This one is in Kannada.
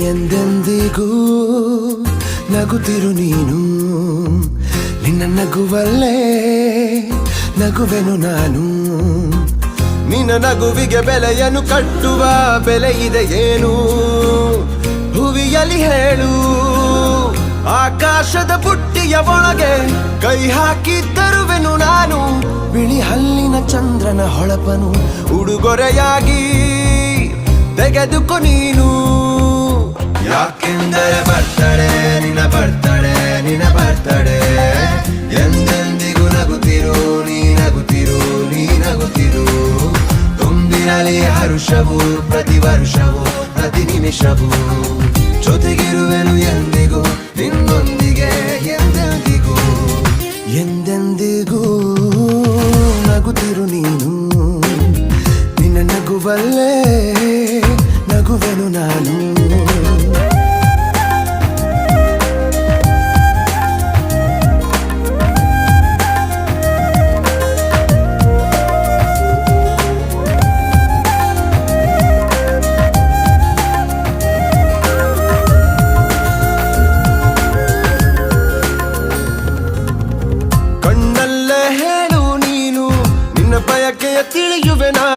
ಎಂದೆಂದಿಗೂ ನಗುತ್ತಿರು ನೀನು, ನಿನ್ನ ನಗುವಲ್ಲೇ ನಗುವೆನು ನಾನು. ನಿನ್ನ ನಗುವಿಗೆ ಬೆಲೆಯನ್ನು ಕಟ್ಟುವ ಬೆಲೆ ಇದೆ ಏನು, ಹುವಿಯಲ್ಲಿ ಹೇಳು. ಆಕಾಶದ ಬುಟ್ಟಿಯ ಒಳಗೆ ಕೈ ಹಾಕಿ ತರುವೆನು ನಾನು, ಬಿಳಿ ಹಲ್ಲಿನ ಚಂದ್ರನ ಹೊಳಪನು ಉಡುಗೊರೆಯಾಗಿ ತೆಗೆದುಕೊ ನೀನು. ಯಾಕೆಂದರೆ ಬರ್ತಡೆ ನಿನ್ನ ಬರ್ತಡೆ ನಿನ್ನ ಬರ್ತಡೆ, ಎಂದೆಂದಿಗೂ ನಗುತ್ತಿರು ನೀ ನಗುತ್ತಿರು ನೀ ನಗುತ್ತಿರು. ತುಂಬಿರಲಿ ಹರುಷವು ಪ್ರತಿ ವರ್ಷವೂ ಪ್ರತಿ ನಿಮಿಷವೂ, ಜೊತೆಗಿರುವೆನು ಎಂದಿಗೂ ನಿನ್ನೊಂದಿಗೆ ಎಂದೆಂದಿಗೂ. ಎಂದೆಂದಿಗೂ ನಗುತ್ತಿರು ನೀನು, ನಿನ್ನ ನಗುವಲ್ಲೇ ನಗುವೆನು ನಾನು. ಕಣ್ಣಲ್ಲೇ ಹೇಳು ನೀನು ನಿನ್ನ ಬಯಕೆಯ ತಿಳಿಯುವೆನಾ.